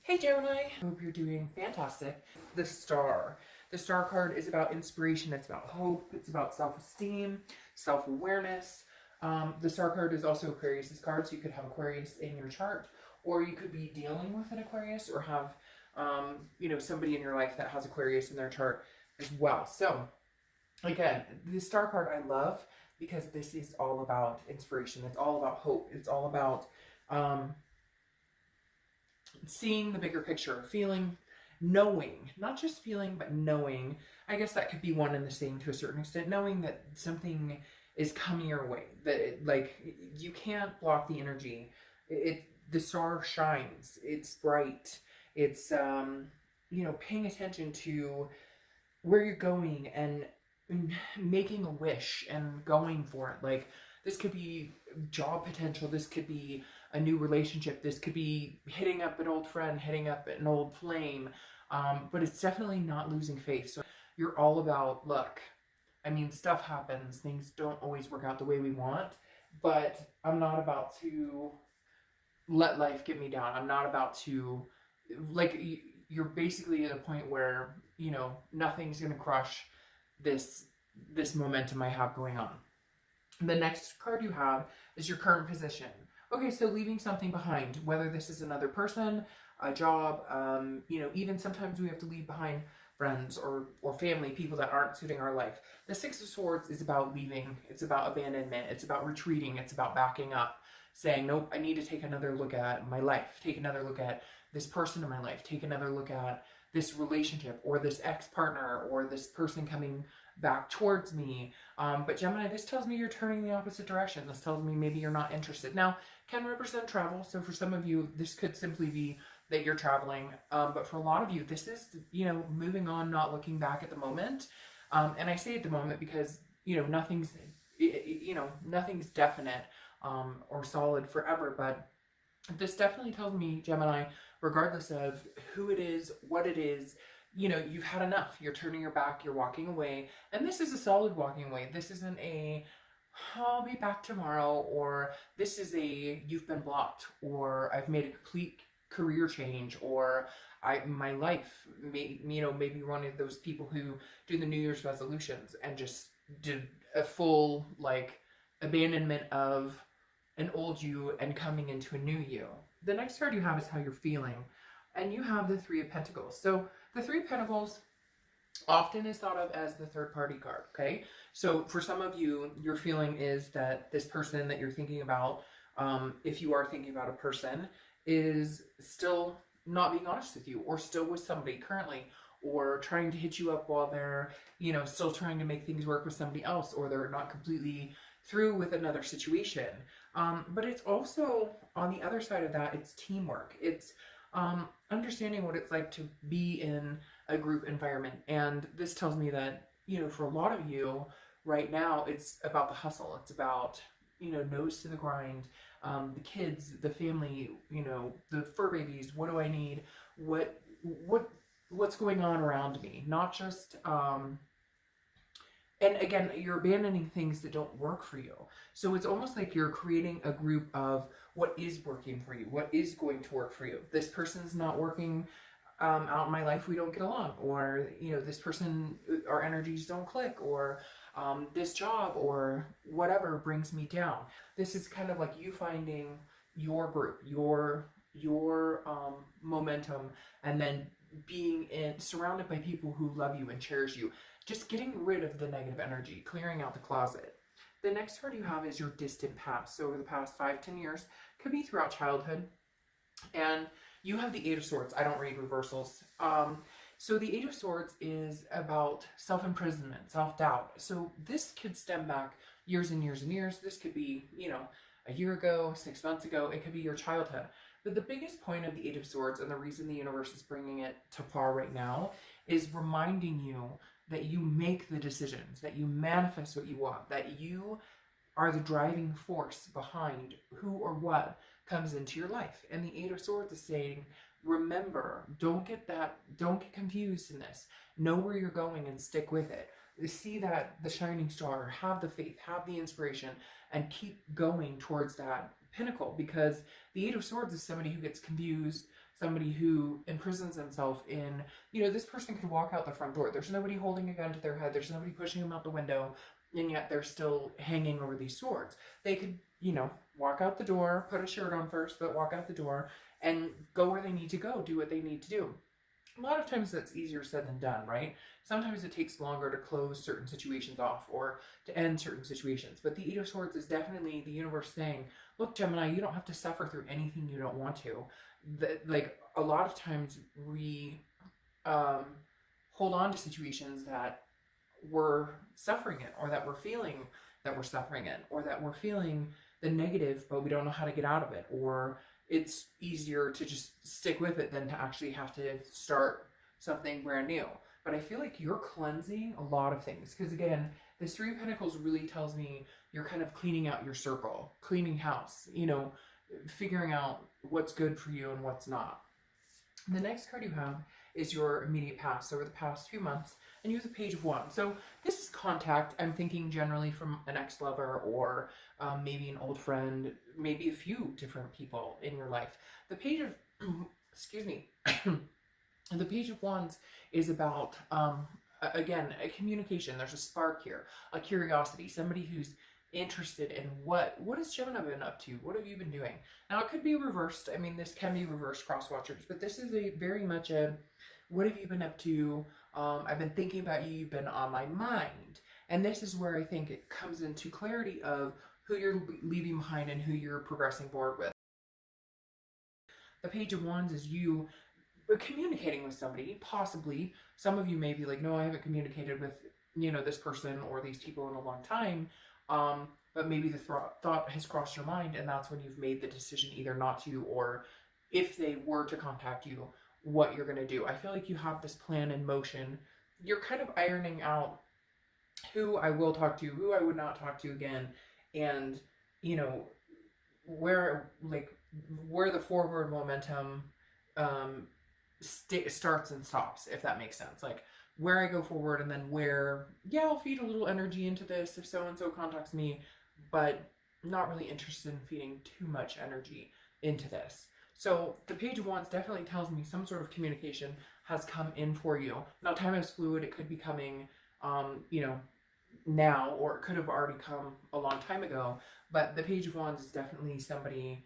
Hey Gemini, hope you're doing fantastic. The Star. The Star card is about inspiration, it's about hope, it's about self-esteem, self-awareness. The Star card is also Aquarius's card, so you could have Aquarius in your chart, or you could be dealing with an Aquarius, or have somebody in your life that has Aquarius in their chart as well. So again, the Star card I love because this is all about inspiration. It's all about hope. It's all about seeing the bigger picture, feeling, knowing, not just feeling, but knowing. I guess that could be one and the same to a certain extent, knowing that something is coming your way, that you can't block the energy. The star shines, it's bright, it's paying attention to where you're going and making a wish and going for it. Like, this could be job potential, this could be a new relationship, this could be hitting up an old friend, hitting up an old flame, but it's definitely not losing faith. So you're all about luck. I mean, stuff happens, things don't always work out the way we want, but I'm not about to let life get me down. I'm not about to, you're basically at a point where, nothing's gonna crush this momentum I have going on. The next card you have is your current position. Okay, so leaving something behind, whether this is another person, a job, even sometimes we have to leave behind friends or family, people that aren't suiting our life. The Six of Swords is about leaving, it's about abandonment, it's about retreating, it's about backing up, saying, nope, I need to take another look at my life, take another look at this person in my life, take another look at this relationship or this ex-partner or this person coming back towards me. But Gemini, this tells me you're turning the opposite direction. This tells me maybe you're not interested. Now, can represent travel. So for some of you, this could simply be that you're traveling. But for a lot of you, this is, moving on, not looking back at the moment. And I say at the moment because, nothing's definite or solid forever. But this definitely tells me, Gemini, regardless of who it is, what it is, you've had enough. You're turning your back, you're walking away. And this is a solid walking away. This isn't a, I'll be back tomorrow, or this is a, you've been blocked, or I've made a complete career change, or my life, maybe one of those people who do the New Year's resolutions and just did a full, abandonment of an old you and coming into a new you. The next card you have is how you're feeling. And you have the Three of Pentacles. So the Three of Pentacles often is thought of as the third party card, okay? So for some of you, your feeling is that this person that you're thinking about, if you are thinking about a person, is still not being honest with you, or still with somebody currently, or trying to hit you up while they're, still trying to make things work with somebody else, or they're not completely through with another situation. But it's also, on the other side of that, it's teamwork. It's understanding what it's like to be in a group environment. And this tells me that, for a lot of you right now, it's about the hustle. It's about, nose to the grind, the kids, the family, the fur babies. What do I need? What's going on around me? Not just, and again, you're abandoning things that don't work for you. So it's almost like you're creating a group of what is working for you, what is going to work for you. This person's not working out in my life, we don't get along, or this person, our energies don't click, or this job or whatever brings me down. This is kind of like you finding your group, your momentum, and then being surrounded by people who love you and cherish you. Just getting rid of the negative energy, clearing out the closet. The next card you have is your distant past. So over the past 5-10 years, could be throughout childhood. And you have the Eight of Swords. I don't read reversals. So the Eight of Swords is about self-imprisonment, self-doubt. So this could stem back years and years and years. This could be, a year ago, 6 months ago. It could be your childhood. But the biggest point of the Eight of Swords, and the reason the universe is bringing it to par right now, is reminding you that you make the decisions, that you manifest what you want, that you are the driving force behind who or what comes into your life. And the Eight of Swords is saying, remember, don't get confused in this. Know where you're going and stick with it. See that the shining star, have the faith, have the inspiration, and keep going towards that pinnacle, because the Eight of Swords is somebody who gets confused, somebody who imprisons themselves in, you know, this person could walk out the front door. There's nobody holding a gun to their head. There's nobody pushing them out the window, and yet they're still hanging over these swords. They could, you know, walk out the door, put a shirt on first, but walk out the door and go where they need to go, do what they need to do. A lot of times that's easier said than done, right? Sometimes it takes longer to close certain situations off or to end certain situations. But the Eight of Swords is definitely the universe saying, look, Gemini, you don't have to suffer through anything you don't want to. Like, a lot of times we hold on to situations that we're suffering in, or that we're feeling that we're suffering in, or that we're feeling the negative, but we don't know how to get out of it, or it's easier to just stick with it than to actually have to start something brand new. But I feel like you're cleansing a lot of things, because again, this Three of Pentacles really tells me you're kind of cleaning out your circle, cleaning house, you know, figuring out what's good for you and what's not. The next card you have is your immediate past, over the past few months, and you have the Page of Wands. So this is contact. I'm thinking generally from an ex-lover, or maybe an old friend, maybe a few different people in your life. The Page of, excuse me, the Page of Wands is about, again, a communication. There's a spark here, a curiosity, somebody who's interested in what has Gemini been up to? What have you been doing? Now, it could be reversed. I mean, this can be reversed cross watchers, but this is a very much a, what have you been up to? I've been thinking about you. You've been on my mind. And this is where I think it comes into clarity of who you're leaving behind and who you're progressing forward with. The Page of Wands is you communicating with somebody, possibly. Some of you may be like, no, I haven't communicated with, you know, this person or these people in a long time. But maybe the thought has crossed your mind, and that's when you've made the decision either not to, or if they were to contact you, what you're going to do. I feel like you have this plan in motion. You're kind of ironing out who I will talk to, who I would not talk to again, and, you know, where the forward momentum starts and stops, if that makes sense. Like, where I go forward, and then where, yeah, I'll feed a little energy into this if so-and-so contacts me, but not really interested in feeding too much energy into this. So the Page of Wands definitely tells me some sort of communication has come in for you. Now, time is fluid. It could be coming, you know, now, or it could have already come a long time ago. But the Page of Wands is definitely somebody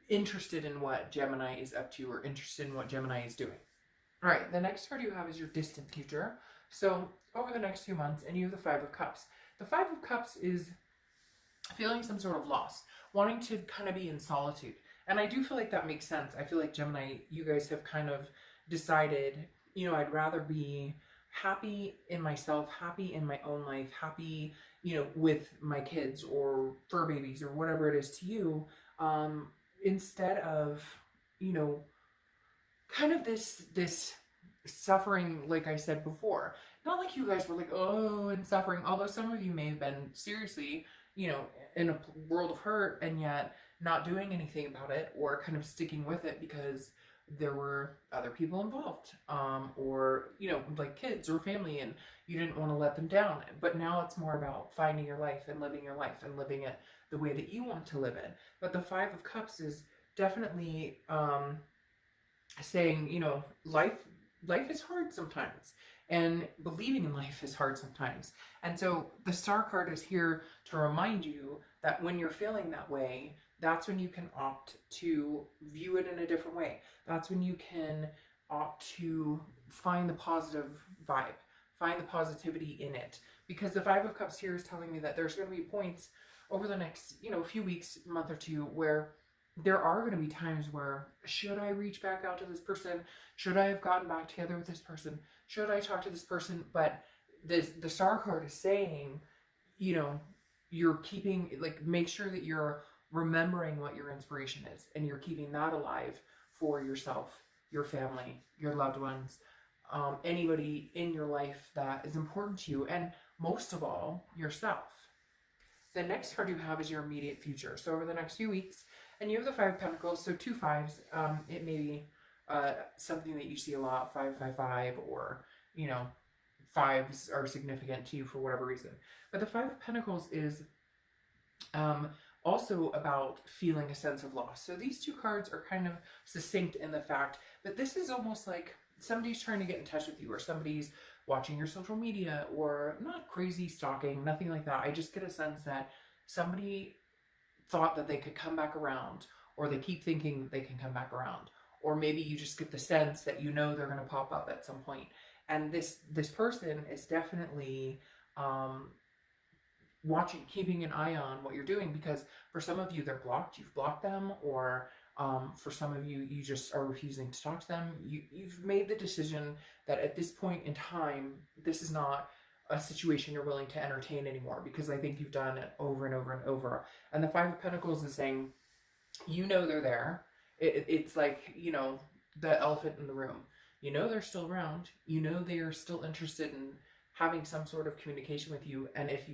interested in what Gemini is up to, or interested in what Gemini is doing. All right, the next card you have is your distant future. So over the next few months, and you have the Five of Cups. The Five of Cups is feeling some sort of loss, wanting to kind of be in solitude. And I do feel like that makes sense. I feel like Gemini, you guys have kind of decided, you know, I'd rather be happy in myself, happy in my own life, happy, you know, with my kids or fur babies or whatever it is to you, instead of, you know, kind of this suffering, like I said before. Not like you guys were like, oh, and suffering, although some of you may have been seriously, you know, in a world of hurt, and yet not doing anything about it, or kind of sticking with it because there were other people involved, or, you know, like kids or family, and you didn't want to let them down. But now it's more about finding your life and living your life and living it the way that you want to live it. But the Five of Cups is definitely saying, you know, life is hard sometimes, and believing in life is hard sometimes. And so the Star card is here to remind you that when you're feeling that way, that's when you can opt to view it in a different way. That's when you can opt to find the positive vibe, find the positivity in it. Because the Five of Cups here is telling me that there's going to be points over the next, you know, few weeks, month or two, where there are going to be times where, should I reach back out to this person? Should I have gotten back together with this person? Should I talk to this person? But the Star card is saying, you know, you're keeping, like, make sure that you're remembering what your inspiration is, and you're keeping that alive for yourself, your family, your loved ones, anybody in your life that is important to you, and most of all, yourself. The next card you have is your immediate future. So over the next few weeks, and you have the Five of Pentacles, so 2 5s. It may be something that you see a lot, 5 5 5, or, you know, 5s are significant to you for whatever reason. But the Five of Pentacles is also about feeling a sense of loss. So these two cards are kind of succinct in the fact that this is almost like somebody's trying to get in touch with you, or somebody's watching your social media, or not crazy stalking, nothing like that. I just get a sense that somebody thought that they could come back around, or they keep thinking they can come back around, or maybe you just get the sense that you know they're going to pop up at some point. And this person is definitely watching, keeping an eye on what you're doing, because for some of you they're blocked, you've blocked them, or for some of you, you just are refusing to talk to them. You've made the decision that at this point in time, this is not a situation you're willing to entertain anymore, because I think you've done it over and over and over. And the Five of Pentacles is saying, you know they're there. It's like, you know, the elephant in the room. You know they're still around. You know they are still interested in having some sort of communication with you. And if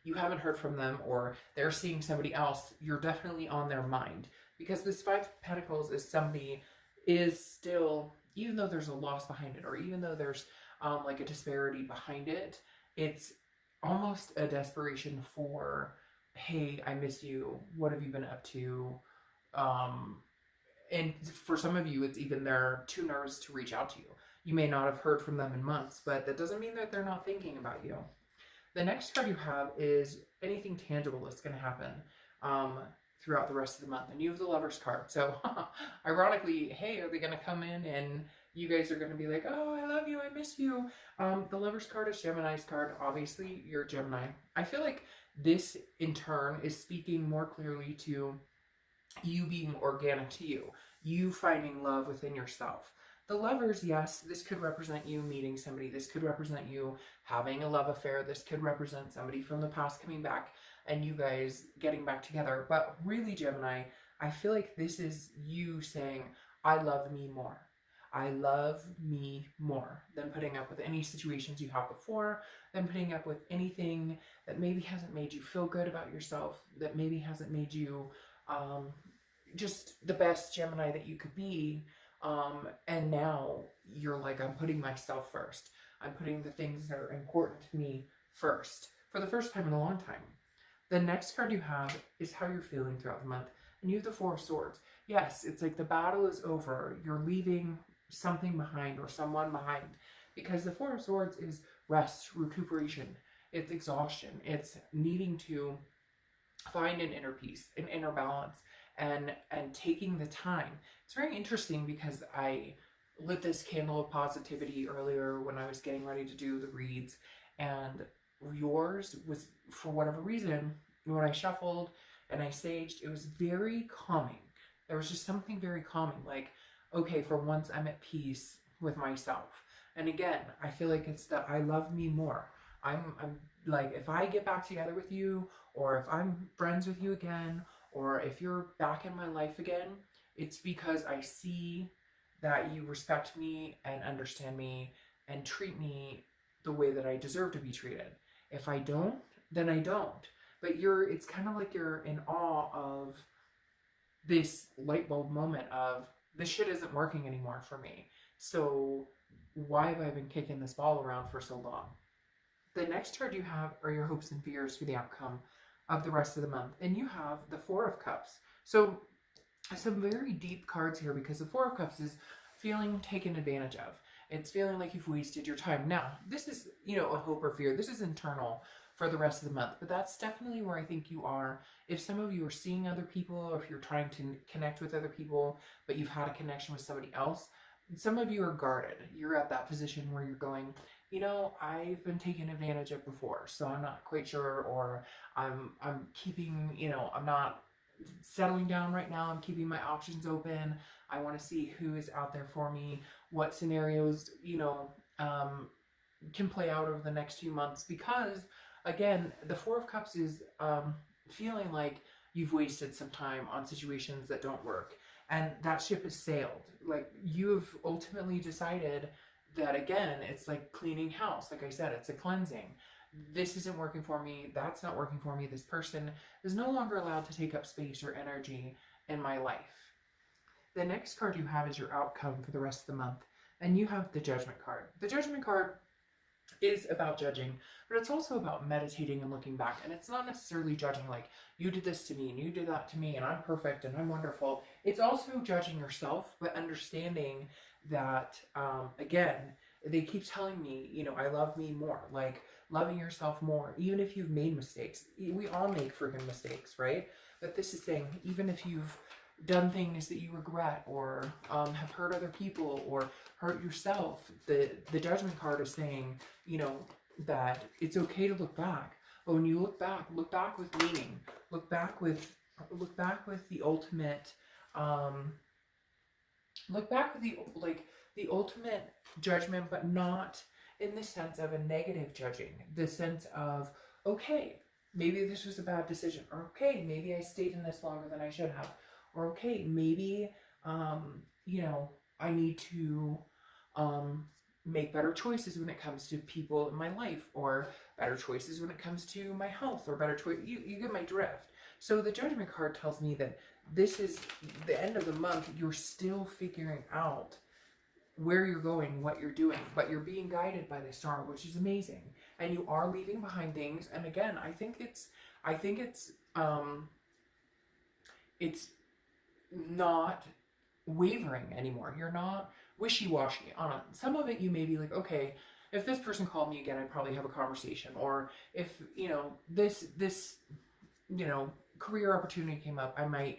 you haven't heard from them, or they're seeing somebody else, you're definitely on their mind. Because this Five of Pentacles is somebody is still, even though there's a loss behind it, or even though there's like a disparity behind it, it's almost a desperation for, hey, I miss you. What have you been up to? And for some of you, it's even they're too nervous to reach out to you. You may not have heard from them in months, but that doesn't mean that they're not thinking about you. The next card you have is anything tangible that's going to happen throughout the rest of the month. And you have the Lover's card. So ironically, hey, are they going to come in and you guys are going to be like, oh, I love you, I miss you. The Lover's card is Gemini's card. Obviously, you're Gemini. I feel like this, in turn, is speaking more clearly to you being organic to you. You finding love within yourself. The Lovers, yes, this could represent you meeting somebody. This could represent you having a love affair. This could represent somebody from the past coming back and you guys getting back together. But really, Gemini, I feel like this is you saying, I love me more. I love me more than putting up with any situations you have before, than putting up with anything that maybe hasn't made you feel good about yourself, that maybe hasn't made you just the best Gemini that you could be. And now you're like, I'm putting myself first. I'm putting the things that are important to me first, for the first time in a long time. The next card you have is how you're feeling throughout the month. And you have the Four of Swords. Yes, it's like the battle is over. You're leaving something behind, or someone behind. Because the Four of Swords is rest, recuperation. It's exhaustion. It's needing to find an inner peace, an inner balance, and taking the time. It's very interesting because I lit this candle of positivity earlier when I was getting ready to do the reads, and yours was, for whatever reason, when I shuffled and I saged, it was very calming. There was just something very calming, like, okay, for once I'm at peace with myself. And again, I feel like it's that I love me more. I'm like, if I get back together with you, or if I'm friends with you again, or if you're back in my life again, it's because I see that you respect me and understand me and treat me the way that I deserve to be treated. If I don't, then I don't. But it's kind of like you're in awe of this light bulb moment of, this shit isn't working anymore for me. So why have I been kicking this ball around for so long? The next card you have are your hopes and fears for the outcome of the rest of the month. And you have the Four of Cups. So some very deep cards here, because the Four of Cups is feeling taken advantage of. It's feeling like you've wasted your time. Now, this is, a hope or fear. This is internal for the rest of the month, but that's definitely where I think you are. If some of you are seeing other people, or if you're trying to connect with other people, but you've had a connection with somebody else, some of you are guarded. You're at that position where you're going, I've been taken advantage of before, so I'm not quite sure, or I'm keeping, I'm not settling down right now. I'm keeping my options open. I want to see who is out there for me, what scenarios, can play out over the next few months, because again, the Four of Cups is feeling like you've wasted some time on situations that don't work, and that ship has sailed. Like, you've ultimately decided that, again, it's like cleaning house. Like I said, it's a cleansing. This isn't working for me. That's not working for me. This person is no longer allowed to take up space or energy in my life. The next card you have is your outcome for the rest of the month, and you have the Judgment card. The Judgment card is about judging, but it's also about meditating and looking back. And it's not necessarily judging like, you did this to me and you did that to me and I'm perfect and I'm wonderful. It's also judging yourself, but understanding that, again, they keep telling me, you know, I love me more, like loving yourself more, even if you've made mistakes. We all make freaking mistakes, right? But this is saying, even if you've done things that you regret, or have hurt other people or hurt yourself, the judgment card is saying, you know, that it's okay to look back. But when you look back with meaning, look back with the ultimate, look back with the, like, the ultimate judgment, but not in the sense of a negative judging, the sense of, okay, maybe this was a bad decision, or okay, maybe I stayed in this longer than I should have, or okay, maybe, you know, I need to make better choices when it comes to people in my life, or better choices when it comes to my health, or better choice. You get my drift. So the judgment card tells me that this is the end of the month. You're still figuring out where you're going, what you're doing, but you're being guided by the star, which is amazing. And you are leaving behind things. And again, I think it's not wavering anymore. You're not wishy-washy on it. Some of it you may be like, okay, if this person called me again, I'd probably have a conversation. Or if, you know, this you know, career opportunity came up, I might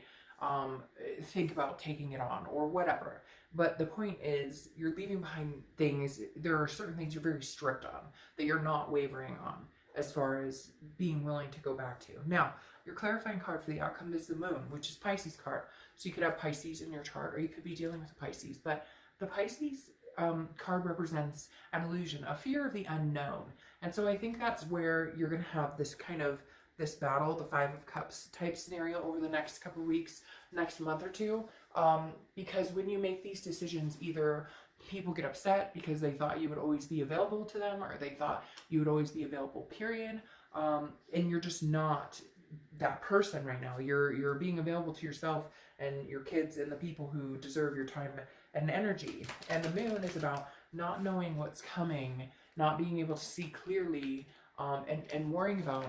think about taking it on, or whatever. But the point is, you're leaving behind things. There are certain things you're very strict on, that you're not wavering on, as far as being willing to go back to. Now, your clarifying card for the outcome is the Moon, which is Pisces card. So you could have Pisces in your chart, or you could be dealing with a Pisces. But the Pisces card represents an illusion, a fear of the unknown. And so I think that's where you're going to have this kind of, this battle, the Five of Cups type scenario over the next couple of weeks, next month or two. Because when you make these decisions, either people get upset because they thought you would always be available to them, or they thought you would always be available, period. And you're just not that person right now. You're being available to yourself and your kids and the people who deserve your time and energy. And the Moon is about not knowing what's coming, not being able to see clearly, and worrying about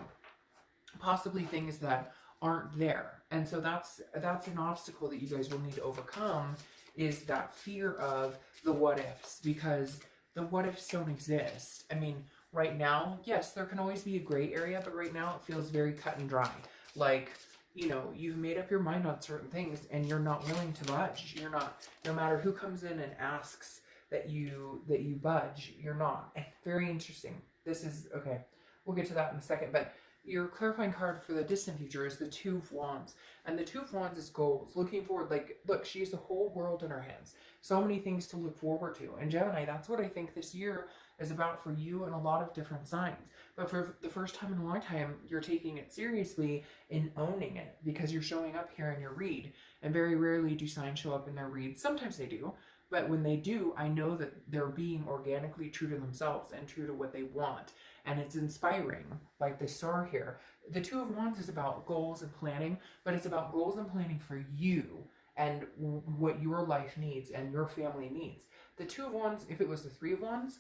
possibly things that aren't there. And so that's an obstacle that you guys will need to overcome, is that fear of the what ifs, because the what ifs don't exist. I mean, right now, yes, there can always be a gray area, but right now it feels very cut and dry. Like, you know, you've made up your mind on certain things and you're not willing to budge. You're not, no matter who comes in and asks that you budge, you're not. Very interesting. This is, okay, we'll get to that in a second, but your clarifying card for the distant future is the Two of Wands. And the Two of Wands is goals, looking forward. Like, look, she has the whole world in her hands. So many things to look forward to. And Gemini, that's what I think this year is about for you and a lot of different signs. But for the first time in a long time, you're taking it seriously and owning it, because you're showing up here in your read. And very rarely do signs show up in their reads. Sometimes they do. But when they do, I know that they're being organically true to themselves and true to what they want. And it's inspiring, like the star here. The Two of Wands is about goals and planning, but it's about goals and planning for you and what your life needs and your family needs. The Two of Wands, if it was the Three of Wands,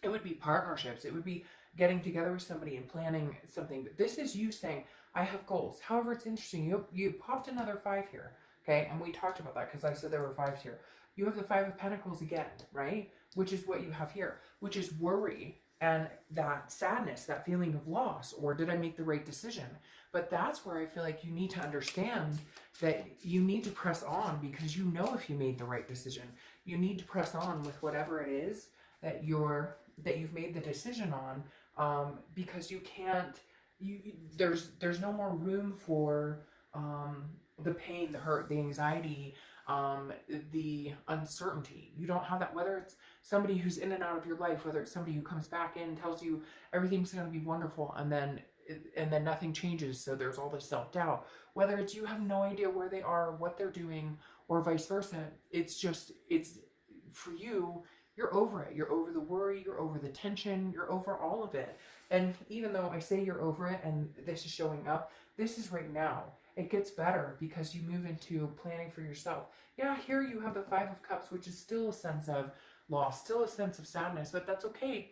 it would be partnerships. It would be getting together with somebody and planning something. But this is you saying, I have goals. However, it's interesting. You popped another 5 here, okay? And we talked about that because I said there were 5s here. You have the 5 of Pentacles again, right? Which is what you have here, which is worry and that sadness, that feeling of loss, or did I make the right decision? But that's where I feel like you need to understand that you need to press on, because you know if you made the right decision. You need to press on with whatever it is that you've made the decision on, because you can't. There's no more room for the pain, the hurt, the anxiety, the uncertainty. You don't have that, whether it's somebody who's in and out of your life, whether it's somebody who comes back in, tells you everything's going to be wonderful, and then nothing changes, so there's all this self-doubt, whether it's you have no idea where they are, what they're doing, or vice versa. It's for you, you're over it. You're over the worry, you're over the tension, you're over all of it. And even though I say you're over it and this is showing up, this is right now. It gets better because you move into planning for yourself. Yeah, here you have the 5 of Cups, which is still a sense of loss, still a sense of sadness, but that's okay.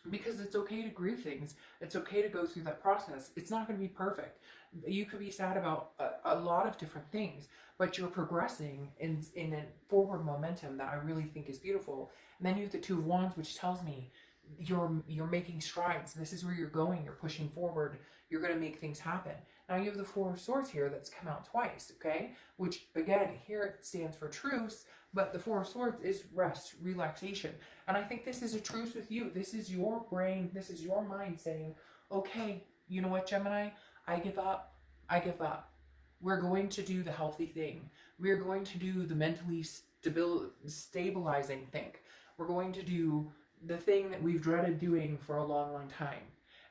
because it's okay to grieve things. It's okay to go through that process. It's not going to be perfect. You could be sad about a lot of different things, but you're progressing in a forward momentum that I really think is beautiful. And then you have the Two of Wands, which tells me you're making strides. This is where you're going. You're pushing forward. You're going to make things happen. Now you have the Four of Swords here that's come out twice, okay? Which, again, here it stands for truce, but the Four of Swords is rest, relaxation. And I think this is a truce with you. This is your brain, this is your mind saying, okay, you know what, Gemini? I give up. I give up. We're going to do the healthy thing. We're going to do the mentally stabilizing thing. We're going to do the thing that we've dreaded doing for a long, long time.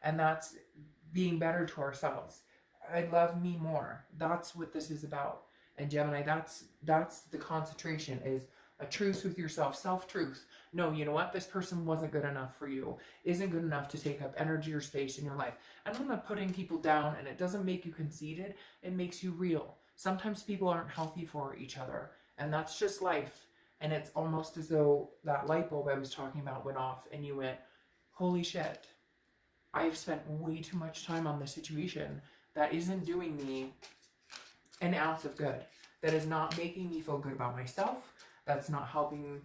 And that's being better to ourselves. I love me more. That's what this is about. And Gemini, that's the concentration, is a truce with yourself, self-truth. No, you know what? This person wasn't good enough for you, isn't good enough to take up energy or space in your life. And I'm not putting people down, and it doesn't make you conceited. It makes you real. Sometimes people aren't healthy for each other, and that's just life. And it's almost as though that light bulb I was talking about went off, and you went, holy shit, I've spent way too much time on this situation that isn't doing me an ounce of good. That is not making me feel good about myself. That's not helping.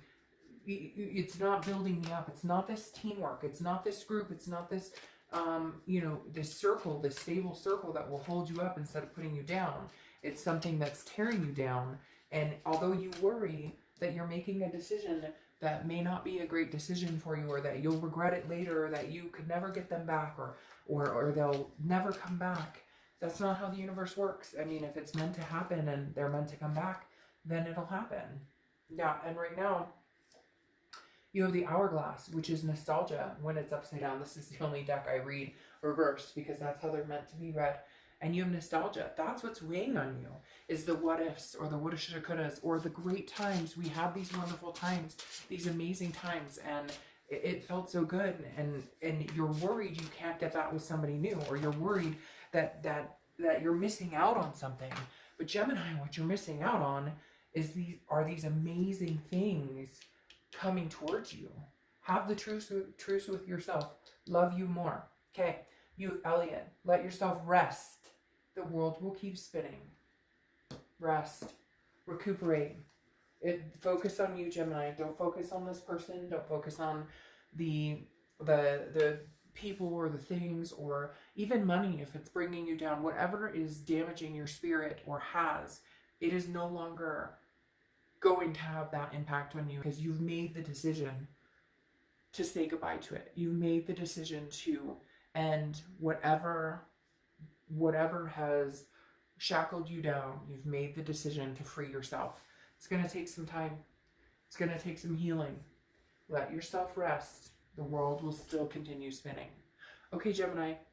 It's not building me up. It's not this teamwork. It's not this group. It's not this, this circle, this stable circle that will hold you up instead of putting you down. It's something that's tearing you down. And although you worry that you're making a decision that may not be a great decision for you, or that you'll regret it later, or that you could never get them back, or they'll never come back, that's not how the universe works. I mean, if it's meant to happen and they're meant to come back, then it'll happen. Yeah, and right now, you have the Hourglass, which is nostalgia when it's upside down. This is the only deck I read reversed because that's how they're meant to be read. And you have nostalgia. That's what's weighing on you, is the what ifs, or the woulda, shoulda, couldas, or the great times. We had these wonderful times, these amazing times, and it felt so good. And you're worried you can't get that with somebody new, or you're worried that you're missing out on something. But Gemini, what you're missing out on is these amazing things coming towards you. Have the truce with yourself. Love you more. Okay, you Elliot, let yourself rest. The world will keep spinning. Rest. Recuperate. Focus on you, Gemini. Don't focus on this person. Don't focus on the people or the things, or even money if it's bringing you down. Whatever is damaging your spirit, or it is no longer going to have that impact on you, because you've made the decision to say goodbye to it. You've made the decision to end whatever has shackled you down. You've made the decision to free yourself. It's going to take some time. It's going to take some healing. Let yourself rest. The world will still continue spinning. Okay, Gemini,